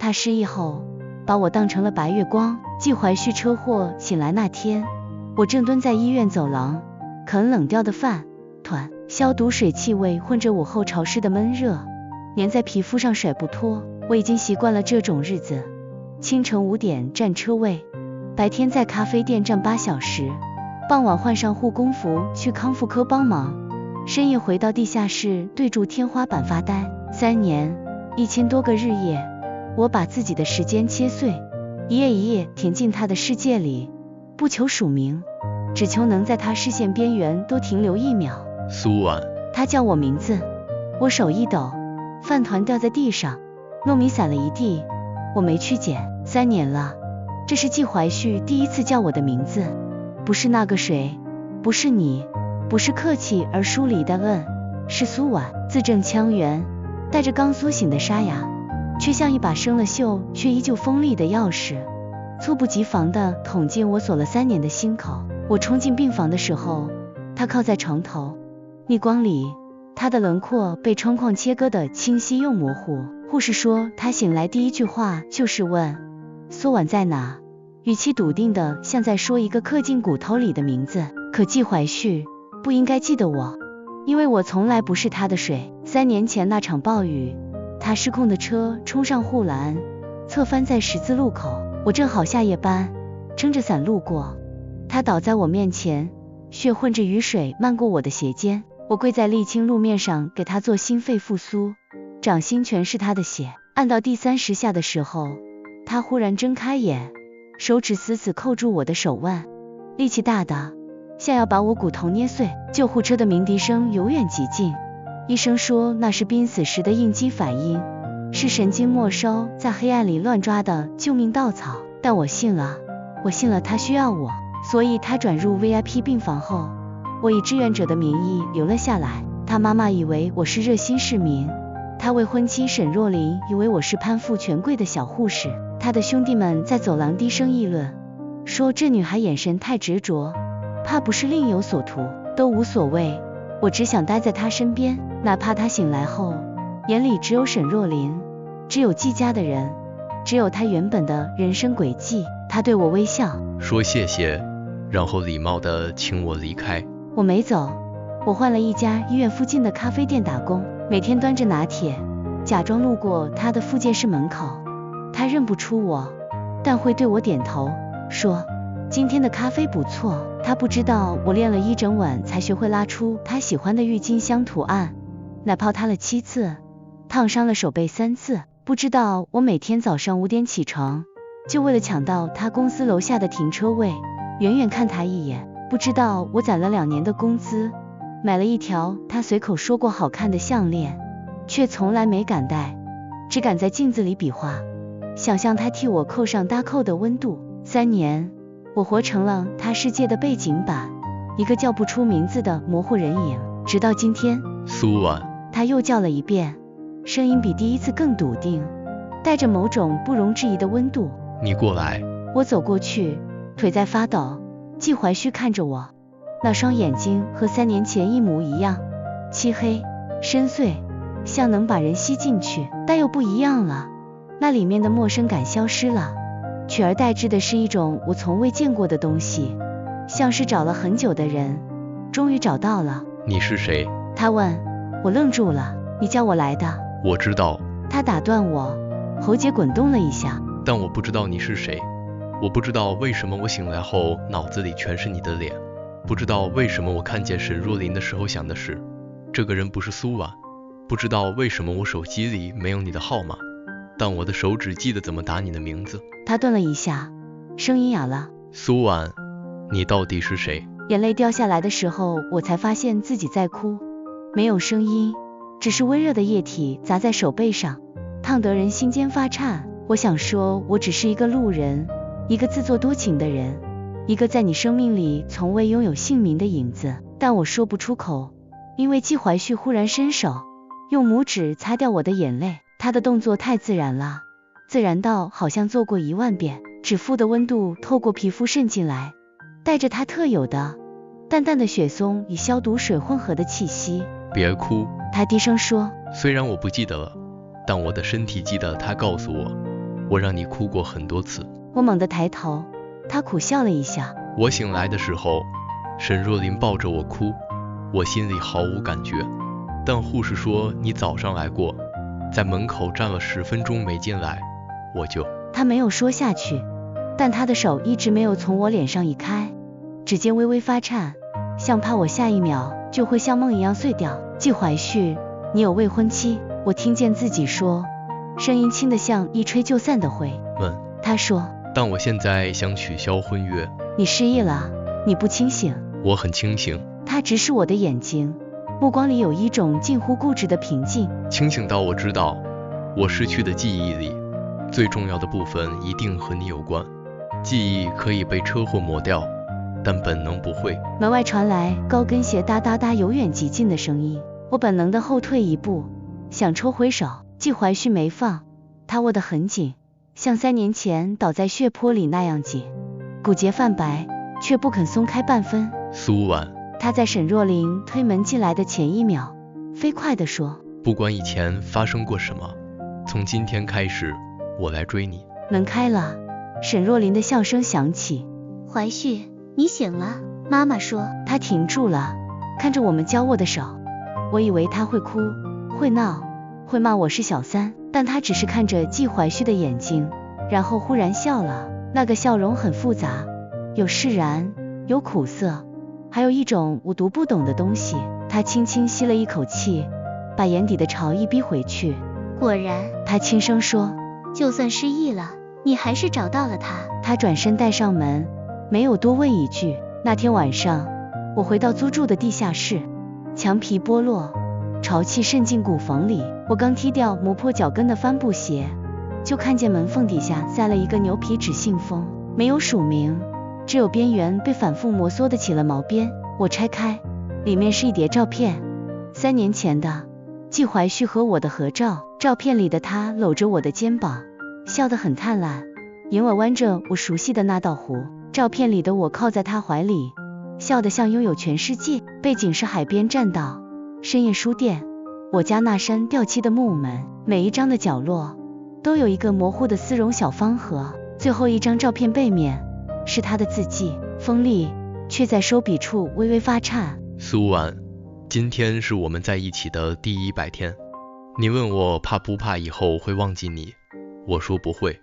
他失忆后把我当成了白月光。季怀旭车祸醒来那天，我正蹲在医院走廊啃冷掉的饭团，消毒水气味混着午后潮湿的闷热，粘在皮肤上甩不脱。我已经习惯了这种日子，清晨5点占车位，白天在咖啡店站8小时，傍晚换上护工服去康复科帮忙，深夜回到地下室对住天花板发呆。3年1000多个日夜，我把自己的时间切碎，一页一页填进他的世界里，不求署名，只求能在他视线边缘多停留1秒。苏婉，他叫我名字，我手一抖，饭团掉在地上，糯米散了一地，我没去捡。3年了，这是季怀旭第一次叫我的名字，不是那个谁，不是你，不是客气而疏离的问，是苏婉。字正腔圆，带着刚苏醒的沙哑，却像一把生了锈却依旧锋利的钥匙，猝不及防地捅进我锁了3年的心口。我冲进病房的时候，他靠在床头，逆光里他的轮廓被窗框切割得清晰又模糊。护士说他醒来第一句话就是问苏婉在哪，语气笃定的像在说一个刻进骨头里的名字。可季怀旭不应该记得我，因为我从来不是他的水。3年前那场暴雨，他失控的车冲上护栏，侧翻在十字路口，我正好下夜班，撑着伞路过，他倒在我面前，血混着雨水漫过我的鞋尖。我跪在沥青路面上给他做心肺复苏，掌心全是他的血。按到第30下的时候，他忽然睁开眼，手指死死扣住我的手腕，力气大的像要把我骨头捏碎。救护车的鸣笛声由远及近，医生说那是濒死时的应激反应，是神经末梢在黑暗里乱抓的救命稻草。但我信了，我信了他需要我，所以他转入 VIP 病房后，我以志愿者的名义留了下来。他妈妈以为我是热心市民，他未婚妻沈若琳以为我是攀附权贵的小护士，他的兄弟们在走廊低声议论，说这女孩眼神太执着，怕不是另有所图。都无所谓，我只想待在他身边，哪怕他醒来后眼里只有沈若琳，只有季家的人，只有他原本的人生轨迹。他对我微笑，说谢谢，然后礼貌地请我离开。我没走，我换了一家医院附近的咖啡店打工，每天端着拿铁，假装路过他的复健室门口。他认不出我，但会对我点头，说今天的咖啡不错。他不知道我练了1整晚才学会拉出他喜欢的郁金香图案，奶泡塌了7次，烫伤了手背3次。不知道我每天早上5点起床，就为了抢到他公司楼下的停车位，远远看他一眼。不知道我攒了2年的工资，买了一条他随口说过好看的项链，却从来没敢戴，只敢在镜子里比划，想象他替我扣上搭扣的温度。3年，我活成了他世界的背景板，一个叫不出名字的模糊人影。直到今天，苏婉，他又叫了一遍，声音比第一次更笃定，带着某种不容置疑的温度。你过来。我走过去，腿在发抖。季怀旭看着我，那双眼睛和3年前一模一样，漆黑深邃，像能把人吸进去，但又不一样了。那里面的陌生感消失了，取而代之的是一种我从未见过的东西，像是找了很久的人终于找到了。你是谁？他问。我愣住了。你叫我来的。我知道。他打断我，喉结滚动了一下。但我不知道你是谁，我不知道为什么我醒来后脑子里全是你的脸，不知道为什么我看见沈若琳的时候想的是这个人不是苏婉，不知道为什么我手机里没有你的号码，但我的手指记得怎么打你的名字。他顿了一下，声音哑了。苏婉，你到底是谁？眼泪掉下来的时候，我才发现自己在哭，没有声音，只是温热的液体砸在手背上，烫得人心间发颤。我想说，我只是一个路人，一个自作多情的人，一个在你生命里从未拥有姓名的影子，但我说不出口，因为季怀旭忽然伸手，用拇指擦掉我的眼泪。他的动作太自然了，自然到好像做过1万遍。指腹的温度透过皮肤渗进来，带着他特有的淡淡的雪松与消毒水混合的气息。别哭，他低声说。虽然我不记得了，但我的身体记得他告诉我，我让你哭过很多次。我猛地抬头，他苦笑了一下。我醒来的时候，沈若琳抱着我哭，我心里毫无感觉。但护士说你早上来过，在门口站了10分钟没进来，我就……他没有说下去，但他的手一直没有从我脸上移开，指尖微微发颤，像怕我下一秒就会像梦一样碎掉。季怀旭，你有未婚妻？我听见自己说，声音轻得像一吹就散的灰。他说，但我现在想取消婚约。你失忆了，你不清醒。我很清醒。他直视我的眼睛，目光里有一种近乎固执的平静。清醒到我知道，我失去的记忆里，最重要的部分一定和你有关。记忆可以被车祸磨掉，但本能不会。门外传来高跟鞋哒哒哒由远及近的声音，我本能的后退一步，想抽回手，季怀旭没放，他握得很紧，像3年前倒在血泊里那样紧，骨节泛白，却不肯松开半分。苏婉，他在沈若琳推门进来的前一秒，飞快地说，不管以前发生过什么，从今天开始，我来追你。门开了，沈若琳的笑声响起，怀旭，你醒了，妈妈说。他停住了，看着我们交握的手，我以为他会哭，会闹，会骂我是小三，但他只是看着季怀旭的眼睛，然后忽然笑了。那个笑容很复杂，有释然，有苦涩，还有一种我读不懂的东西。他轻轻吸了一口气，把眼底的潮意逼回去。果然，他轻声说，就算失忆了，你还是找到了他。他转身带上门，没有多问一句。那天晚上，我回到租住的地下室，墙皮剥落，潮气渗进骨缝里。我刚踢掉磨破脚跟的帆布鞋，就看见门缝底下塞了一个牛皮纸信封，没有署名，只有边缘被反复摩挲的起了毛边。我拆开，里面是一叠照片，3年前的季怀旭和我的合照。照片里的他搂着我的肩膀，笑得很灿烂，眼尾弯着我熟悉的那道弧。照片里的我靠在他怀里，笑得像拥有全世界。背景是海边栈道，深夜书店，我家那扇掉漆的木门，每一张的角落都有一个模糊的丝绒小方盒。最后一张照片背面是他的字迹，锋利，却在收笔处微微发颤。苏婉，今天是我们在一起的第100天。你问我怕不怕以后会忘记你，我说不会，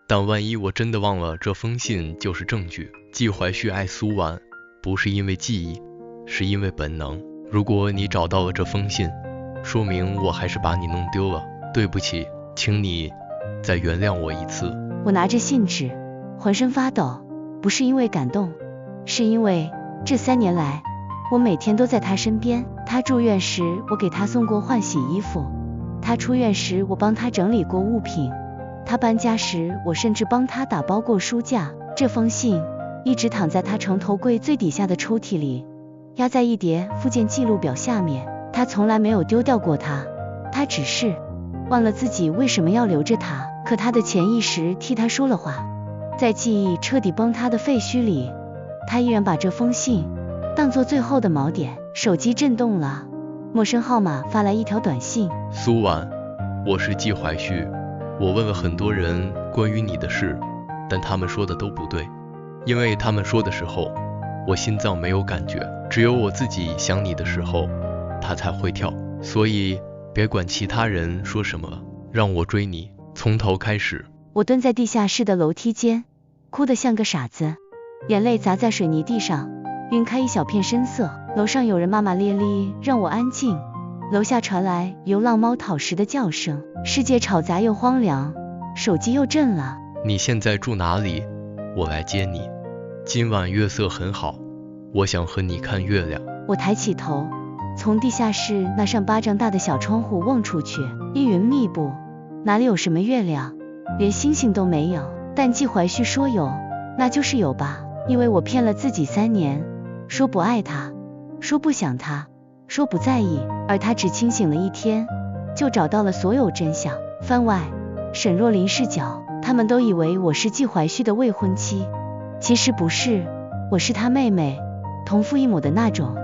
但万一我真的忘了，这封信就是证据。季怀旭爱苏婉，不是因为记忆，是因为本能。如果你找到了这封信，说明我还是把你弄丢了。对不起，请你再原谅我一次。我拿着信纸，浑身发抖，不是因为感动，是因为这3年来，我每天都在他身边。他住院时，我给他送过换洗衣服；他出院时，我帮他整理过物品；他搬家时，我甚至帮他打包过书架。这封信一直躺在他床头柜最底下的抽屉里，压在一叠附件记录表下面。他从来没有丢掉过它，他只是忘了自己为什么要留着它。可他的潜意识替他说了话，在记忆彻底崩塌的废墟里，他依然把这封信当作最后的锚点。手机震动了，陌生号码发来一条短信，苏婉，我是季怀旭，我问了很多人关于你的事，但他们说的都不对，因为他们说的时候，我心脏没有感觉，只有我自己想你的时候，它才会跳。所以别管其他人说什么了，让我追你，从头开始。我蹲在地下室的楼梯间，哭得像个傻子，眼泪砸在水泥地上，晕开一小片深色。楼上有人骂骂咧咧，让我安静。楼下传来流浪猫讨食的叫声，世界吵杂又荒凉。手机又震了。你现在住哪里？我来接你。今晚月色很好，我想和你看月亮。我抬起头，从地下室那扇巴掌大的小窗户望出去，阴云密布，哪里有什么月亮，连星星都没有。但季怀旭说有，那就是有吧，因为我骗了自己3年，说不爱他，说不想他，说不在意，而他只清醒了1天，就找到了所有真相。番外，沈若琳视角，他们都以为我是季怀旭的未婚妻，其实不是，我是他妹妹，同父异母的那种。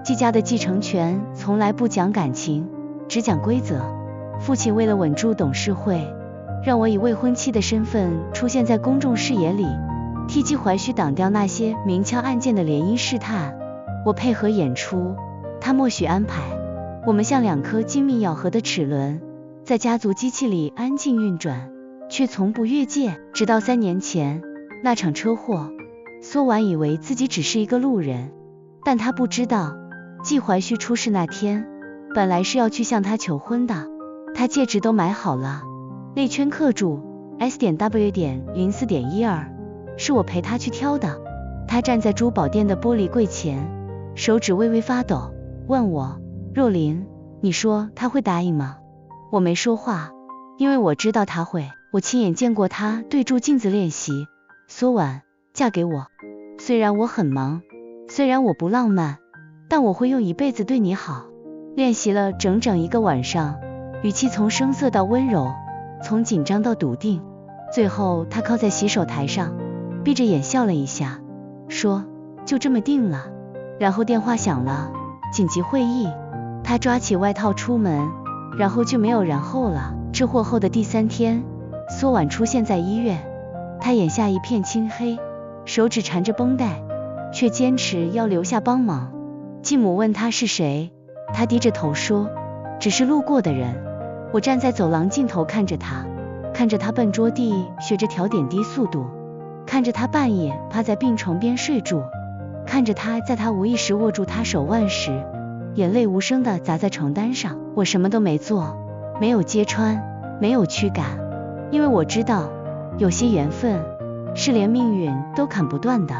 季家的继承权从来不讲感情，只讲规则。父亲为了稳住董事会，让我以未婚妻的身份出现在公众视野里，替季怀旭挡掉那些明枪暗箭的联姻试探。我配合演出，他默许安排，我们像两颗精密咬合的齿轮，在家族机器里安静运转，却从不越界。直到3年前那场车祸，苏婉以为自己只是一个路人，但他不知道，季怀旭出事那天，本来是要去向他求婚的，他戒指都买好了，内圈刻住 S.W.04.12， 是我陪他去挑的。他站在珠宝店的玻璃柜前，手指微微发抖，问我，若琳，你说他会答应吗？我没说话，因为我知道他会。我亲眼见过他对住镜子练习，苏婉，嫁给我。虽然我很忙，虽然我不浪漫，但我会用一辈子对你好。练习了整整1个晚上，语气从生涩到温柔，从紧张到笃定。最后他靠在洗手台上，闭着眼笑了一下，说，就这么定了。然后电话响了，紧急会议。他抓起外套出门，然后就没有然后了。车祸后的第3天，苏婉出现在医院，她眼下一片青黑，手指缠着绷带，却坚持要留下帮忙。继母问她是谁，她低着头说，只是路过的人。我站在走廊尽头看着她，看着她笨拙地学着调点滴速度，看着她半夜趴在病床边睡住，看着她在她无意识握住她手腕时，眼泪无声地砸在床单上。我什么都没做，没有揭穿，没有驱赶，因为我知道，有些缘分是连命运都砍不断的。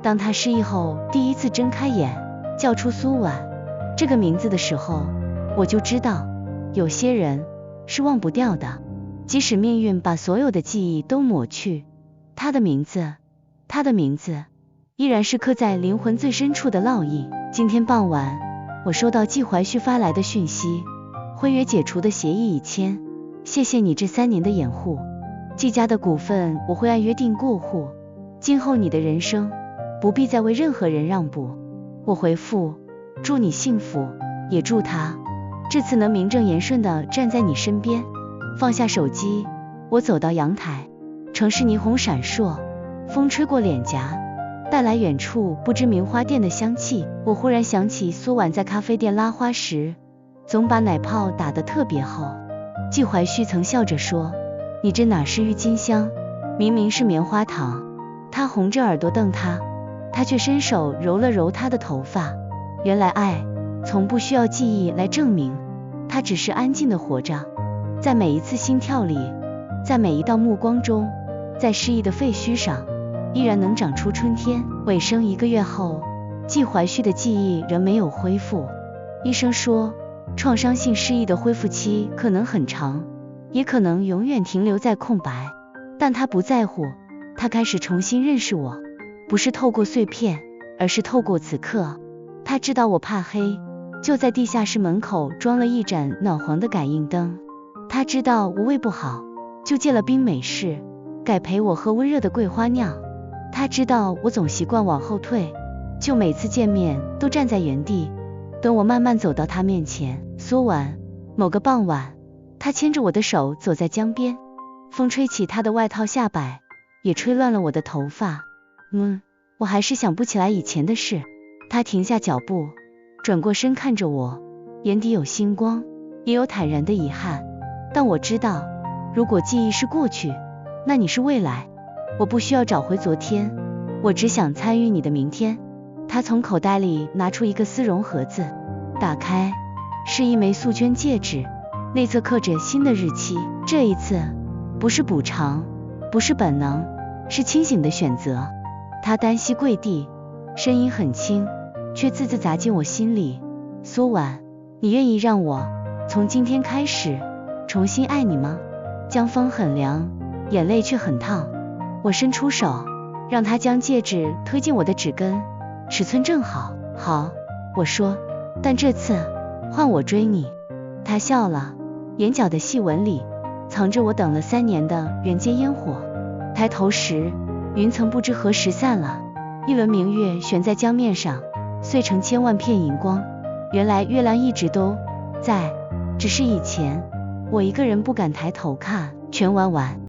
当他失忆后第一次睁开眼，叫出苏婉这个名字的时候，我就知道，有些人是忘不掉的，即使命运把所有的记忆都抹去，他的名字依然是刻在灵魂最深处的烙印。今天傍晚，我收到季怀旭发来的讯息，婚约解除的协议已签，谢谢你这3年的掩护，季家的股份我会按约定过户，今后你的人生不必再为任何人让步。我回复，祝你幸福，也祝他这次能名正言顺地站在你身边。放下手机，我走到阳台，城市霓虹闪烁，风吹过脸颊，带来远处不知名花店的香气。我忽然想起苏婉在咖啡店拉花时，总把奶泡打得特别厚。季怀旭曾笑着说，你这哪是郁金香，明明是棉花糖。他红着耳朵瞪他，他却伸手揉了揉他的头发。原来爱从不需要记忆来证明，他只是安静地活着，在每一次心跳里，在每一道目光中，在失忆的废墟上，依然能长出春天。尾声1个月后，季怀旭的记忆仍没有恢复。医生说，创伤性失忆的恢复期可能很长，也可能永远停留在空白，但他不在乎。他开始重新认识我，不是透过碎片，而是透过此刻。他知道我怕黑，就在地下室门口装了一盏暖黄的感应灯。他知道我胃不好，就戒了冰美式，改陪我喝温热的桂花酿。他知道我总习惯往后退，就每次见面都站在原地，等我慢慢走到他面前。苏婉，某个傍晚，他牵着我的手走在江边，风吹起他的外套下摆，也吹乱了我的头发。我还是想不起来以前的事。他停下脚步，转过身看着我，眼底有星光，也有坦然的遗憾。但我知道，如果记忆是过去，那你是未来。我不需要找回昨天，我只想参与你的明天。他从口袋里拿出一个丝绒盒子，打开，是一枚素绢戒指，内侧刻着新的日期。这一次，不是补偿，不是本能，是清醒的选择。他单膝跪地，声音很轻，却字字砸进我心里。苏婉，你愿意让我从今天开始重新爱你吗？江风很凉，眼泪却很烫。我伸出手，让他将戒指推进我的指根，尺寸正好。好，我说，但这次换我追你。他笑了，眼角的细纹里藏着我等了3年的人间烟火。抬头时，云层不知何时散了，一轮明月悬在江面上，碎成千万片荧光。原来月亮一直都在，只是以前我一个人不敢抬头看。全玩完。